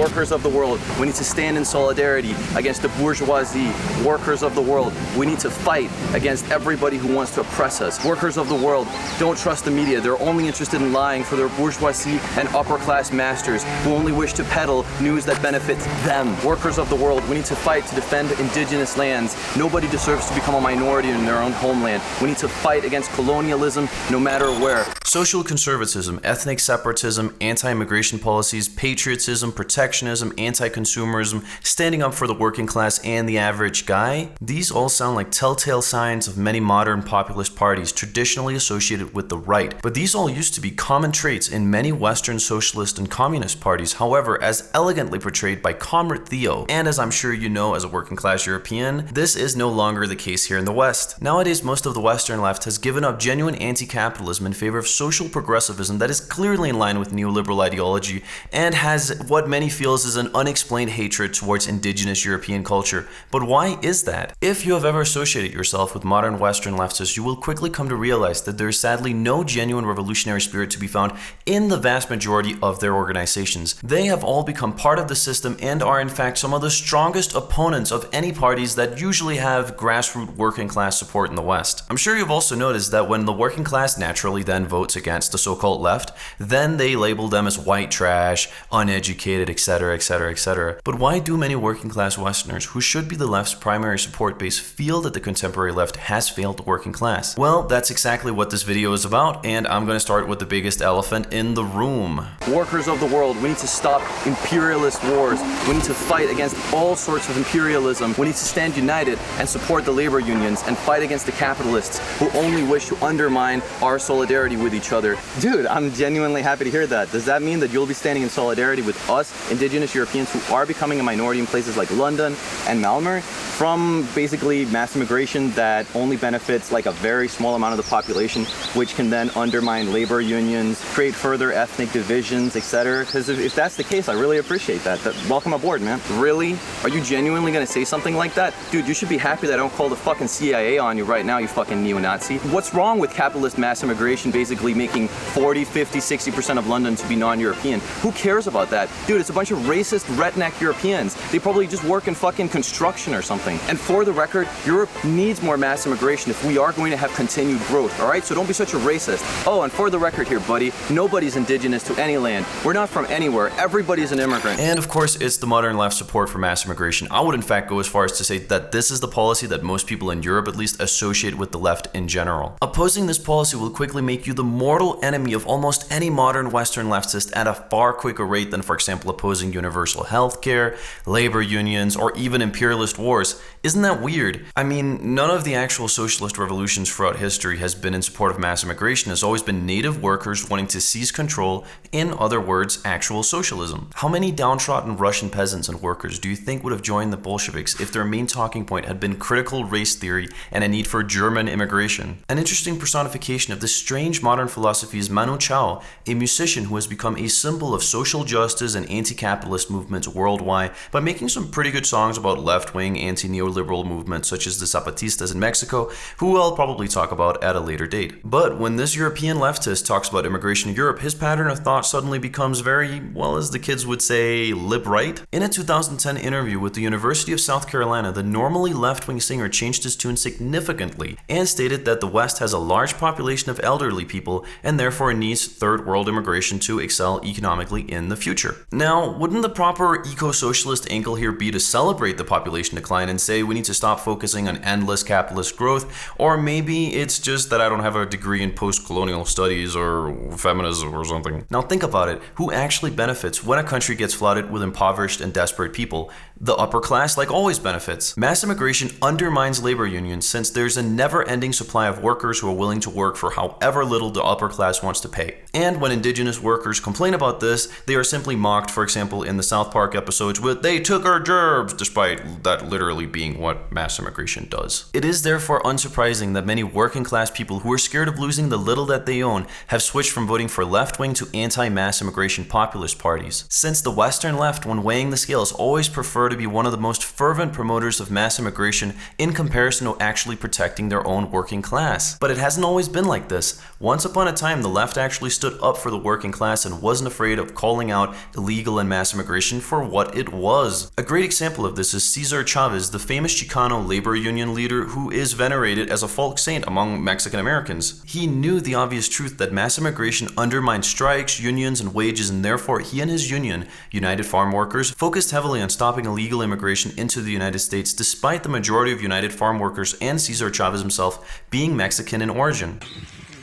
Workers of the world, we need to stand in solidarity against the bourgeoisie. Workers of the world, we need to fight against everybody who wants to oppress us. Workers of the world, don't trust the media. They're only interested in lying for their bourgeoisie and upper class masters who only wish to peddle news that benefits them. Workers of the world, we need to fight to defend indigenous lands. Nobody deserves to become a minority in their own homeland. We need to fight against colonialism no matter where. Social conservatism, ethnic separatism, anti-immigration policies, patriotism, protectionism, anti-consumerism, standing up for the working class and the average guy, these all sound like telltale signs of many modern populist parties traditionally associated with the right. But these all used to be common traits in many Western socialist and communist parties. However, as elegantly portrayed by Comrade Theo, and as I'm sure you know as a working class European, this is no longer the case here in the West. Nowadays, most of the Western left has given up genuine anti-capitalism in favor of social progressivism that is clearly in line with neoliberal ideology and has what many feels is an unexplained hatred towards indigenous European culture. But why is that? If you have ever associated yourself with modern Western leftists, you will quickly come to realize that there is sadly no genuine revolutionary spirit to be found in the vast majority of their organizations. They have all become part of the system and are in fact some of the strongest opponents of any parties that usually have grassroots working class support in the West. I'm sure you've also noticed that when the working class naturally then votes against the so-called left, then they label them as white trash, uneducated, etc., etc., etc. But why do many working class Westerners, who should be the left's primary support base, feel that the contemporary left has failed the working class? Well, that's exactly what this video is about, and I'm going to start with the biggest elephant in the room. Workers of the world, we need to stop imperialist wars. We need to fight against all sorts of imperialism. We need to stand united and support the labor unions and fight against the capitalists who only wish to undermine our solidarity with each other. Dude, I'm genuinely happy to hear that. Does that mean that you'll be standing in solidarity with us, indigenous Europeans who are becoming a minority in places like London and Malmö, from basically mass immigration that only benefits like a very small amount of the population, which can then undermine labor unions, create further ethnic divisions, etc.? Because if that's the case, I really appreciate that. Welcome aboard, man. Really? Are you genuinely gonna say something like that? Dude, you should be happy that I don't call the fucking CIA on you right now, you fucking neo-Nazi. What's wrong with capitalist mass immigration basically making 40, 50, 60% of London to be non-European? Who cares about that? Dude, it's a bunch of racist redneck Europeans. They probably just work in fucking construction or something. And for the record, Europe needs more mass immigration if we are going to have continued growth, alright? So don't be such a racist. Oh, and for the record here, buddy, nobody's indigenous to any land. We're not from anywhere. Everybody's an immigrant. And of course, it's the modern left's support for mass immigration. I would in fact go as far as to say that this is the policy that most people in Europe at least associate with the left in general. Opposing this policy will quickly make you the mortal enemy of almost any modern Western leftist at a far quicker rate than, for example, opposing universal healthcare, labor unions, or even imperialist wars. Isn't that weird? I mean, none of the actual socialist revolutions throughout history has been in support of mass immigration. It's always been native workers wanting to seize control, in other words, actual socialism. How many downtrodden Russian peasants and workers do you think would have joined the Bolsheviks if their main talking point had been critical race theory and a need for German immigration? An interesting personification of this strange modern philosophy is Manu Chao, a musician who has become a symbol of social justice and anti-capitalist movements worldwide by making some pretty good songs about left-wing anti-neoliberal movements such as the Zapatistas in Mexico, who I'll probably talk about at a later date. But when this European leftist talks about immigration in Europe, his pattern of thought suddenly becomes very, well, as the kids would say, lib-right. In a 2010 interview with the University of South Carolina, the normally left-wing singer changed his tune significantly and stated that the West has a large population of elderly people and therefore needs third world immigration to excel economically in the future. Now, wouldn't the proper eco-socialist angle here be to celebrate the population decline and say we need to stop focusing on endless capitalist growth? Or maybe it's just that I don't have a degree in post-colonial studies or feminism or something. Now think about it. Who actually benefits when a country gets flooded with impoverished and desperate people? The upper class, like always, benefits. Mass immigration undermines labor unions since there's a never-ending supply of workers who are willing to work for however little the upper class wants to pay. And when indigenous workers complain about this, they are simply mocked, for example, in the South Park episodes with "they took our jobs," despite that literally being what mass immigration does. It is therefore unsurprising that many working class people who are scared of losing the little that they own have switched from voting for left-wing to anti-mass immigration populist parties. Since the Western left, when weighing the scales, always prefer to be one of the most fervent promoters of mass immigration in comparison to actually protecting their own working class. But it hasn't always been like this. Once upon a time, the left actually stood up for the working class and wasn't afraid of calling out illegal and mass immigration for what it was. A great example of this is Cesar Chavez, the famous Chicano labor union leader who is venerated as a folk saint among Mexican Americans. He knew the obvious truth that mass immigration undermined strikes, unions, and wages, and therefore he and his union, United Farm Workers, focused heavily on stopping illegal immigration into the United States, despite the majority of United Farm Workers and Cesar Chavez himself being Mexican in origin.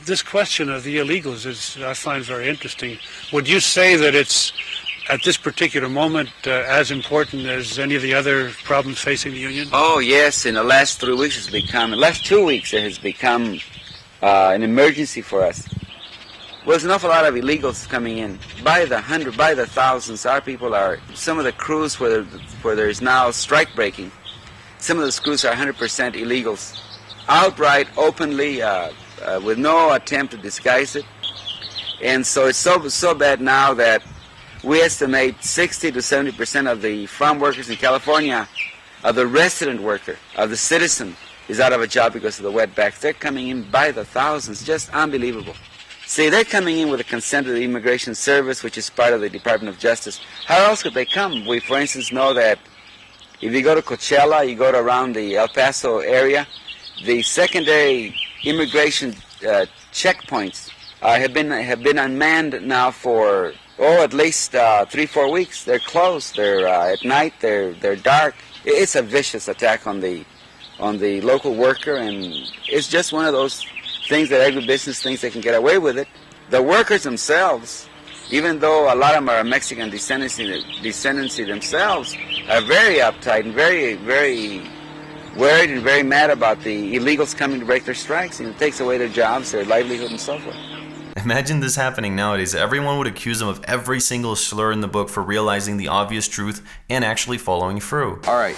This question of the illegals I find very interesting. Would you say that it's, at this particular moment, as important as any of the other problems facing the union? Oh, yes. In the last 3 weeks, last 2 weeks, it has become an emergency for us. Well, there's an awful lot of illegals coming in. By the hundred, by the thousands, our people are, some of the crews where there's now strike breaking, some of the crews are 100% illegals. Outright, openly, with no attempt to disguise it. And so it's so bad now that we estimate 60 to 70% of the farm workers in California, of the resident worker, of the citizen, is out of a job because of the wetbacks. They're coming in by the thousands, just unbelievable. See, they're coming in with the consent of the Immigration Service, which is part of the Department of Justice. How else could they come? We, for instance, know that if you go to Coachella, you go to around the El Paso area, the secondary immigration checkpoints have been unmanned now for at least 3-4 weeks. They're closed. They're at night. They're dark. It's a vicious attack on the local worker, and it's just one of those things that agribusiness thinks they can get away with it. The workers themselves, even though a lot of them are Mexican descendancy themselves, are very uptight and very, very worried and very mad about the illegals coming to break their strikes, and it takes away their jobs, their livelihood, and so forth. Imagine this happening nowadays. Everyone would accuse them of every single slur in the book for realizing the obvious truth and actually following through. All right,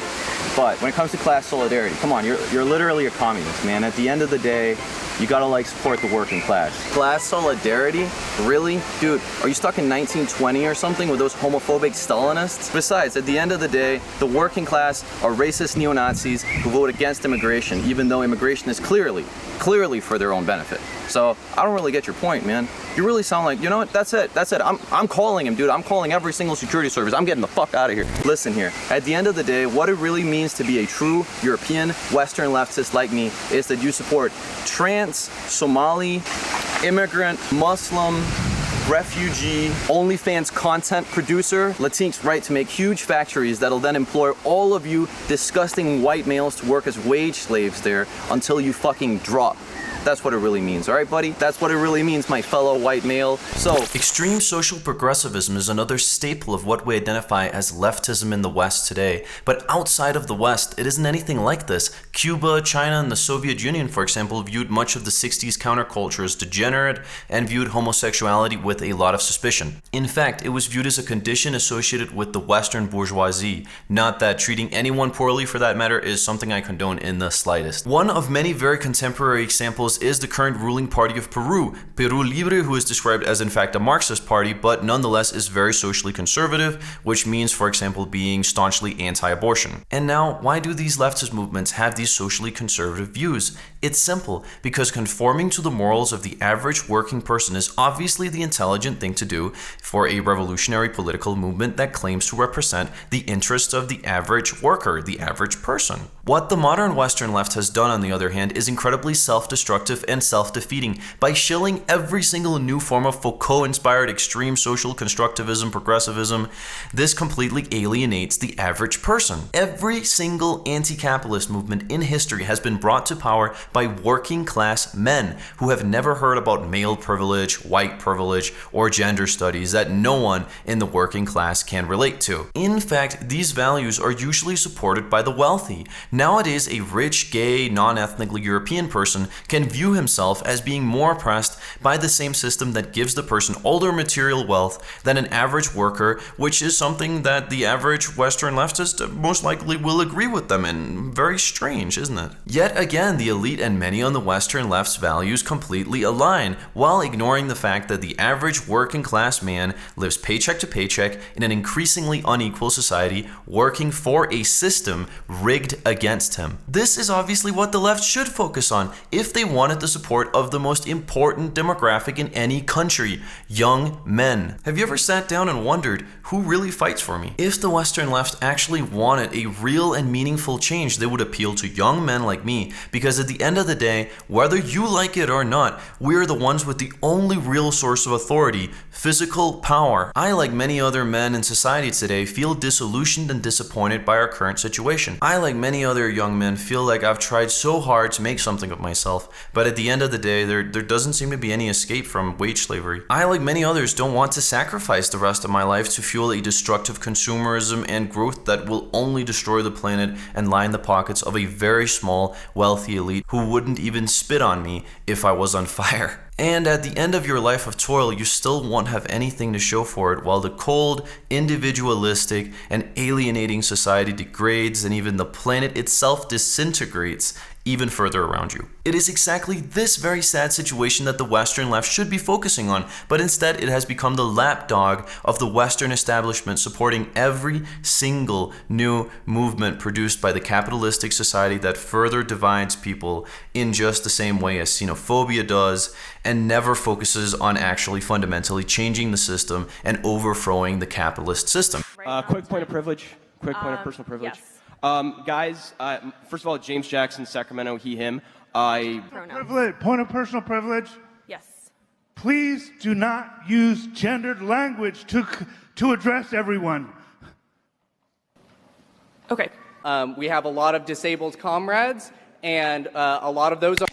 but when it comes to class solidarity, come on, you're literally a communist, man. At the end of the day, you gotta support the working class. Class solidarity? Really? Dude, are you stuck in 1920 or something with those homophobic Stalinists? Besides, at the end of the day, the working class are racist neo-Nazis who vote against immigration, even though immigration is clearly for their own benefit. So I don't really get your point, man. You really sound like, you know what, that's it. I'm calling him, dude. I'm calling every single security service. I'm getting the fuck out of here. Listen here, at the end of the day, what it really means to be a true European Western leftist like me is that you support trans, Somali, immigrant, Muslim, refugee, OnlyFans content producer, Latinx right to make huge factories that'll then employ all of you disgusting white males to work as wage slaves there until you fucking drop. That's what it really means, all right, buddy? That's what it really means, my fellow white male. So, extreme social progressivism is another staple of what we identify as leftism in the West today. But outside of the West, it isn't anything like this. Cuba, China, and the Soviet Union, for example, viewed much of the 60s counterculture as degenerate and viewed homosexuality with a lot of suspicion. In fact, it was viewed as a condition associated with the Western bourgeoisie. Not that treating anyone poorly, for that matter, is something I condone in the slightest. One of many very contemporary examples is the current ruling party of Peru, Peru Libre, who is described as in fact a Marxist party, but nonetheless is very socially conservative, which means, for example, being staunchly anti-abortion. And now, why do these leftist movements have these socially conservative views? It's simple, because conforming to the morals of the average working person is obviously the intelligent thing to do for a revolutionary political movement that claims to represent the interests of the average worker, the average person. What the modern Western left has done, on the other hand, is incredibly self-destructive and self-defeating by shilling every single new form of Foucault-inspired extreme social constructivism, progressivism. This completely alienates the average person. Every single anti-capitalist movement in history has been brought to power by working class men who have never heard about male privilege, white privilege, or gender studies that no one in the working class can relate to. In fact, these values are usually supported by the wealthy. Nowadays, a rich, gay, non-ethnically European person can view himself as being more oppressed by the same system that gives the person all their material wealth than an average worker, which is something that the average Western leftist most likely will agree with them in. Very strange, isn't it? Yet again, the elite and many on the Western left's values completely align, while ignoring the fact that the average working class man lives paycheck to paycheck in an increasingly unequal society, working for a system rigged against him. This is obviously what the left should focus on if they wanted the support of the most important demographic in any country, young men. Have you ever sat down and wondered who really fights for me? If the Western left actually wanted a real and meaningful change, they would appeal to young men like me, because at the end of the day, whether you like it or not, we're the ones with the only real source of authority, physical power. I, like many other men in society today, feel disillusioned and disappointed by our current situation. I, like many other young men, feel like I've tried so hard to make something of myself, but at the end of the day, there doesn't seem to be any escape from wage slavery. I, like many others, don't want to sacrifice the rest of my life to fuel a destructive consumerism and growth that will only destroy the planet and line the pockets of a very small, wealthy elite who wouldn't even spit on me if I was on fire. And at the end of your life of toil, you still won't have anything to show for it, while the cold, individualistic, and alienating society degrades and even the planet itself disintegrates even further around you. It is exactly this very sad situation that the Western left should be focusing on, but instead it has become the lapdog of the Western establishment, supporting every single new movement produced by the capitalistic society that further divides people in just the same way as xenophobia does, and never focuses on actually fundamentally changing the system and overthrowing the capitalist system. Quick point of privilege, quick point of personal privilege. Yes. Guys, first of all, James Jackson, Sacramento, he, him. Point of personal privilege. Yes. Please do not use gendered language to address everyone. Okay. We have a lot of disabled comrades, and a lot of those are...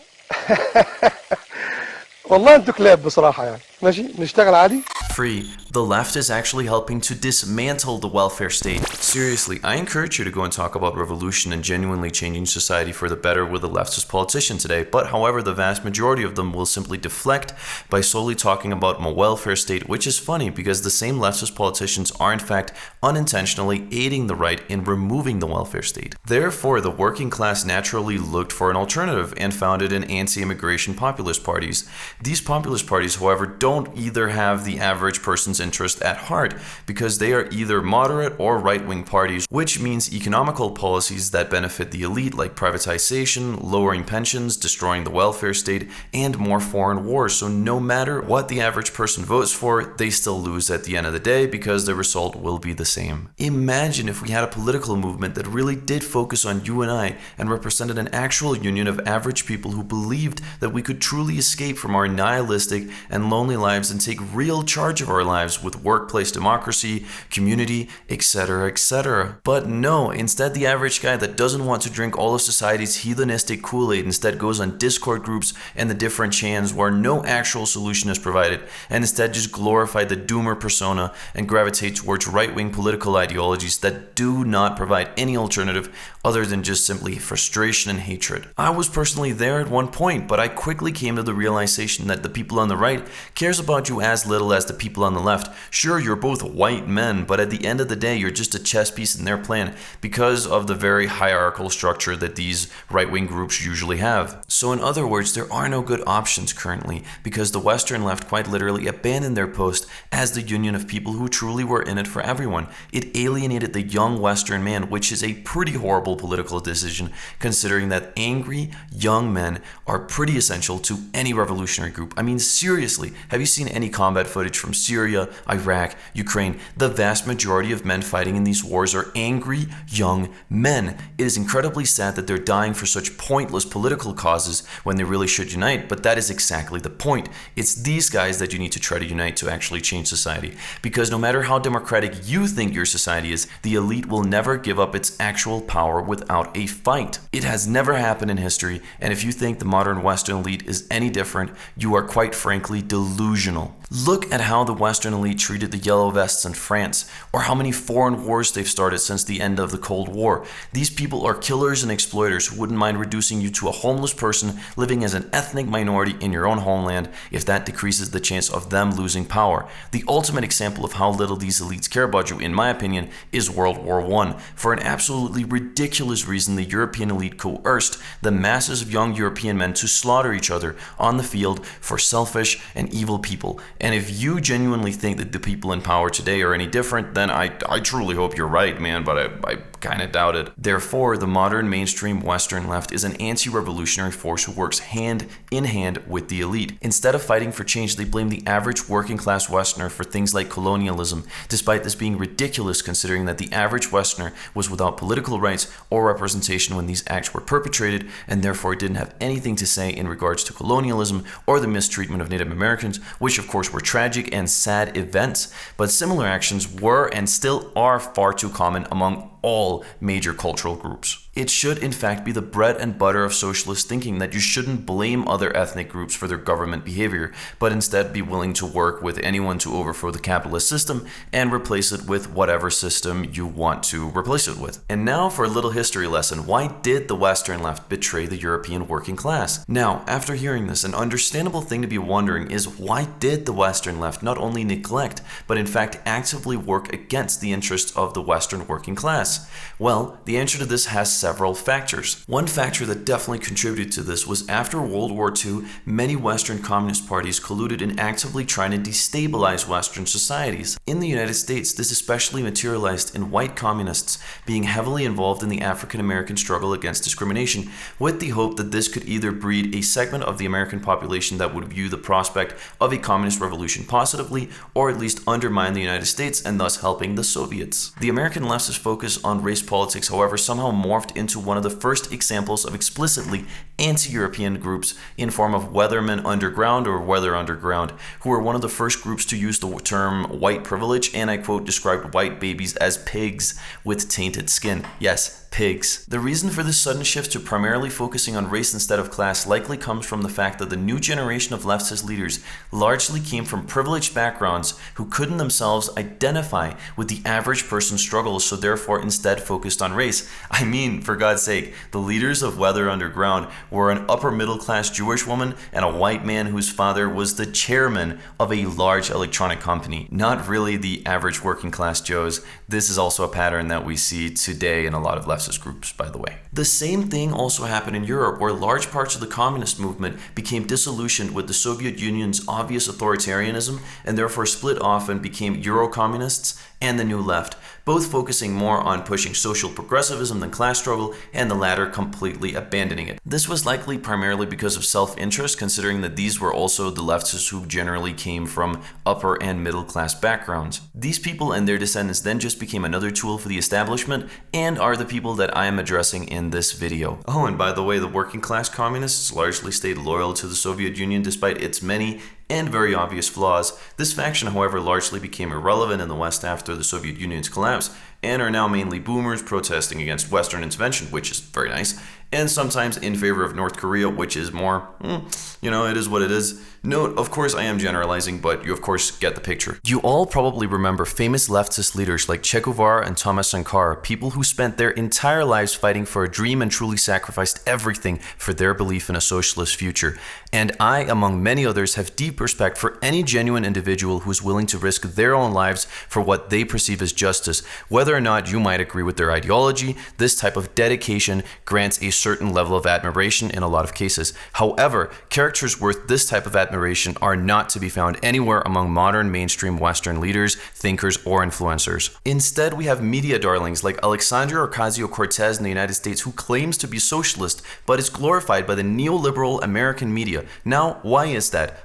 والله انتوا كلاب بصراحة يعني ماشي نشتغل عادي. Free. The left is actually helping to dismantle the welfare state. Seriously, I encourage you to go and talk about revolution and genuinely changing society for the better with a leftist politician today, but however, the vast majority of them will simply deflect by solely talking about a welfare state, which is funny because the same leftist politicians are in fact unintentionally aiding the right in removing the welfare state. Therefore, the working class naturally looked for an alternative and found it in anti-immigration populist parties. These populist parties, however, don't either have the average person's interest at heart, because they are either moderate or right-wing parties, which means economical policies that benefit the elite like privatization, lowering pensions, destroying the welfare state, and more foreign wars. So no matter what the average person votes for, they still lose at the end of the day because the result will be the same. Imagine if we had a political movement that really did focus on you and I and represented an actual union of average people who believed that we could truly escape from our nihilistic and lonely lives and take real charge of our lives with workplace democracy, community, etc., etc. But no, instead the average guy that doesn't want to drink all of society's heathenistic Kool-Aid instead goes on Discord groups and the different chans where no actual solution is provided, and instead just glorify the doomer persona and gravitate towards right-wing political ideologies that do not provide any alternative other than just simply frustration and hatred. I was personally there at one point, but I quickly came to the realization that the people on the right cares about you as little as the people on the left. Sure, you're both white men, but at the end of the day, you're just a chess piece in their plan because of the very hierarchical structure that these right-wing groups usually have. So in other words, there are no good options currently because the Western left quite literally abandoned their post as the union of people who truly were in it for everyone. It alienated the young Western man, which is a pretty horrible political decision considering that angry young men are pretty essential to any revolutionary group. I mean, seriously, have you seen any combat footage from Syria, Iraq, Ukraine? The vast majority of men fighting in these wars are angry young men. It is incredibly sad that they're dying for such pointless political causes when they really should unite, but that is exactly the point. It's these guys that you need to try to unite to actually change society, because no matter how democratic you think your society is, the elite will never give up its actual power without a fight. It has never happened in history, and if you think the modern Western elite is any different, you are quite frankly deluded delusional. Look at how the Western elite treated the Yellow Vests in France, or how many foreign wars they've started since the end of the Cold War. These people are killers and exploiters who wouldn't mind reducing you to a homeless person living as an ethnic minority in your own homeland if that decreases the chance of them losing power. The ultimate example of how little these elites care about you, in my opinion, is World War I. For an absolutely ridiculous reason, the European elite coerced the masses of young European men to slaughter each other on the field for selfish and evil people. And if you genuinely think that the people in power today are any different, then I truly hope you're right, man, but I kind of doubt it. Therefore, the modern mainstream Western left is an anti-revolutionary force who works hand in hand with the elite. Instead of fighting for change, they blame the average working class Westerner for things like colonialism, despite this being ridiculous considering that the average Westerner was without political rights or representation when these acts were perpetrated, and therefore didn't have anything to say in regards to colonialism or the mistreatment of Native Americans, which of course were tragic and sad events. But similar actions were and still are far too common among all major cultural groups. It should in fact be the bread and butter of socialist thinking that you shouldn't blame other ethnic groups for their government behavior, but instead be willing to work with anyone to overthrow the capitalist system and replace it with whatever system you want to replace it with. And now for a little history lesson. Why did the Western left betray the European working class? Now, after hearing this, an understandable thing to be wondering is why did the Western left not only neglect, but in fact actively work against the interests of the Western working class? Well, the answer to this has several factors. One factor that definitely contributed to this was after World War II, many Western communist parties colluded in actively trying to destabilize Western societies. In the United States, this especially materialized in white communists being heavily involved in the African American struggle against discrimination, with the hope that this could either breed a segment of the American population that would view the prospect of a communist revolution positively, or at least undermine the United States and thus helping the Soviets. The American left's focus on race politics, however, somehow morphed into one of the first examples of explicitly anti-European groups in form of Weathermen Underground or Weather Underground, who were one of the first groups to use the term white privilege, and I quote, described white babies as pigs with tainted skin. Yes, pigs. The reason for this sudden shift to primarily focusing on race instead of class likely comes from the fact that the new generation of leftist leaders largely came from privileged backgrounds who couldn't themselves identify with the average person's struggles, so therefore instead focused on race. I mean, for God's sake, the leaders of Weather Underground were an upper middle class Jewish woman and a white man whose father was the chairman of a large electronic company. Not really the average working class Joes. This is also a pattern that we see today in a lot of leftist groups, by the way. The same thing also happened in Europe, where large parts of the communist movement became disillusioned with the Soviet Union's obvious authoritarianism and therefore split off and became Euro-communists and the New Left, both focusing more on pushing social progressivism than class struggle, and the latter completely abandoning it. This was likely primarily because of self-interest, considering that these were also the leftists who generally came from upper and middle class backgrounds. These people and their descendants then just became another tool for the establishment and are the people that I am addressing in this video. Oh, and by the way, the working class communists largely stayed loyal to the Soviet Union despite its many and very obvious flaws. This faction, however, largely became irrelevant in the West after the Soviet Union's collapse, and are now mainly boomers protesting against Western intervention, which is very nice, and sometimes in favor of North Korea, which is more, it is what it is. Note, of course I am generalizing, but you of course get the picture. You all probably remember famous leftist leaders like Che Guevara and Thomas Sankara, people who spent their entire lives fighting for a dream and truly sacrificed everything for their belief in a socialist future. And I, among many others, have deep respect for any genuine individual who is willing to risk their own lives for what they perceive as justice. Whether or not you might agree with their ideology, this type of dedication grants a certain level of admiration in a lot of cases. However, characters worth this type of admiration are not to be found anywhere among modern mainstream Western leaders, thinkers, or influencers. Instead, we have media darlings like Alexandria Ocasio-Cortez in the United States, who claims to be socialist, but is glorified by the neoliberal American media. Now, why is that?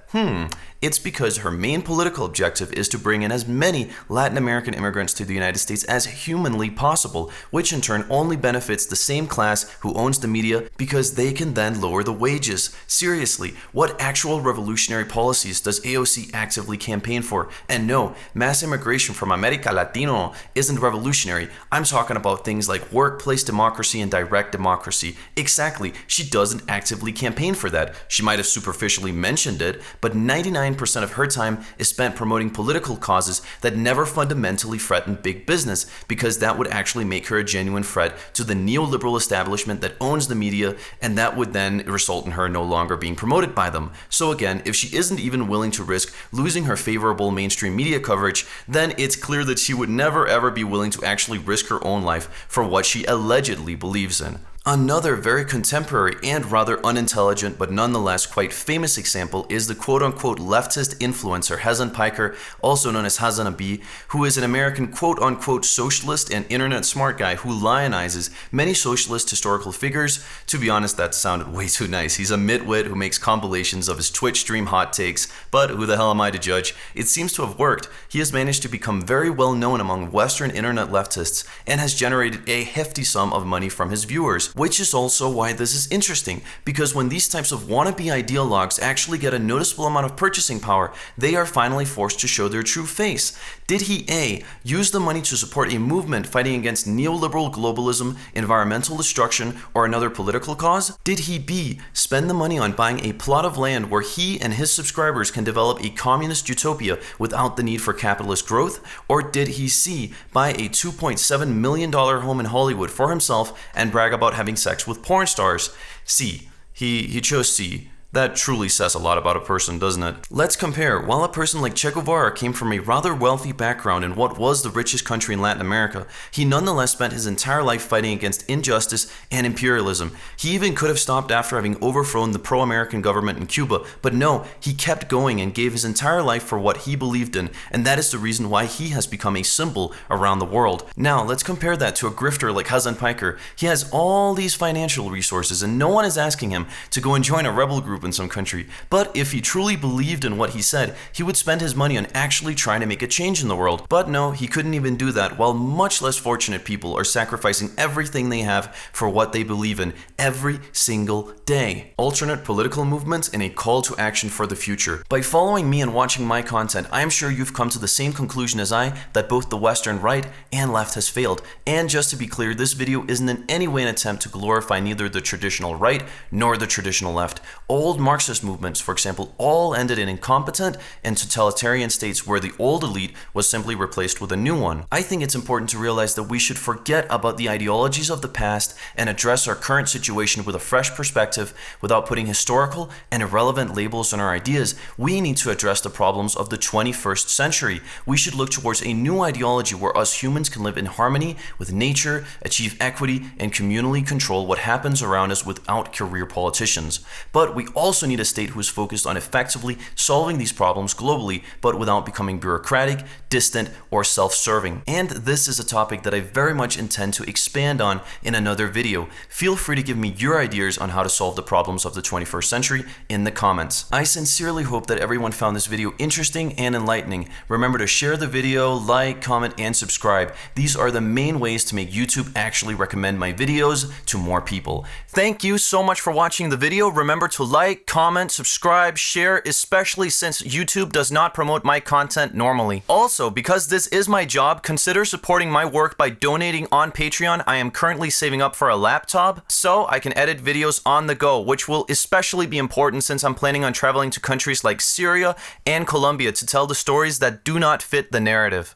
It's because her main political objective is to bring in as many Latin American immigrants to the United States as humanly possible, which in turn only benefits the same class who owns the media because they can then lower the wages. Seriously, what actual revolutionary policies does AOC actively campaign for? And no, mass immigration from America Latino isn't revolutionary. I'm talking about things like workplace democracy and direct democracy. Exactly, she doesn't actively campaign for that. She might have superficially mentioned it, but 99% of her time is spent promoting political causes that never fundamentally threaten big business, because that would actually make her a genuine threat to the neoliberal establishment that owns the media, and that would then result in her no longer being promoted by them. So again, if she isn't even willing to risk losing her favorable mainstream media coverage, then it's clear that she would never ever be willing to actually risk her own life for what she allegedly believes in. Another very contemporary and rather unintelligent but nonetheless quite famous example is the quote-unquote leftist influencer Hassan Piker, also known as Hassan Abi, who is an American quote-unquote socialist and internet smart guy who lionizes many socialist historical figures. To be honest, that sounded way too nice. He's a midwit who makes compilations of his Twitch stream hot takes, but who the hell am I to judge? It seems to have worked. He has managed to become very well known among Western internet leftists and has generated a hefty sum of money from his viewers. Which is also why this is interesting, because when these types of wannabe ideologues actually get a noticeable amount of purchasing power, they are finally forced to show their true face. Did he A, use the money to support a movement fighting against neoliberal globalism, environmental destruction, or another political cause? Did he B, spend the money on buying a plot of land where he and his subscribers can develop a communist utopia without the need for capitalist growth? Or did he C, buy a $2.7 million home in Hollywood for himself and brag about having sex with porn stars? C. He chose C. That truly says a lot about a person, doesn't it? Let's compare. While a person like Che Guevara came from a rather wealthy background in what was the richest country in Latin America, he nonetheless spent his entire life fighting against injustice and imperialism. He even could have stopped after having overthrown the pro-American government in Cuba, but no, he kept going and gave his entire life for what he believed in, and that is the reason why he has become a symbol around the world. Now, let's compare that to a grifter like Hassan Piker. He has all these financial resources, and no one is asking him to go and join a rebel group in some country. But if he truly believed in what he said, he would spend his money on actually trying to make a change in the world. But no, he couldn't even do that, while much less fortunate people are sacrificing everything they have for what they believe in every single day. Alternate political movements and a call to action for the future. By following me and watching my content, I am sure you've come to the same conclusion as I, that both the Western right and left has failed. And just to be clear, this video isn't in any way an attempt to glorify neither the traditional right nor the traditional left. Old Marxist movements, for example, all ended in incompetent and totalitarian states where the old elite was simply replaced with a new one. I think it's important to realize that we should forget about the ideologies of the past and address our current situation with a fresh perspective without putting historical and irrelevant labels on our ideas. We need to address the problems of the 21st century. We should look towards a new ideology where us humans can live in harmony with nature, achieve equity, and communally control what happens around us without career politicians. But we also need a state who is focused on effectively solving these problems globally, but without becoming bureaucratic, distant, or self-serving. And this is a topic that I very much intend to expand on in another video. Feel free to give me your ideas on how to solve the problems of the 21st century in the comments. I sincerely hope that everyone found this video interesting and enlightening. Remember to share the video, like, comment, and subscribe. These are the main ways to make YouTube actually recommend my videos to more people. Thank you so much for watching the video. Remember to like, comment, subscribe, share, especially since YouTube does not promote my content normally. Also, because this is my job, consider supporting my work by donating on Patreon. I am currently saving up for a laptop so I can edit videos on the go, which will especially be important since I'm planning on traveling to countries like Syria and Colombia to tell the stories that do not fit the narrative.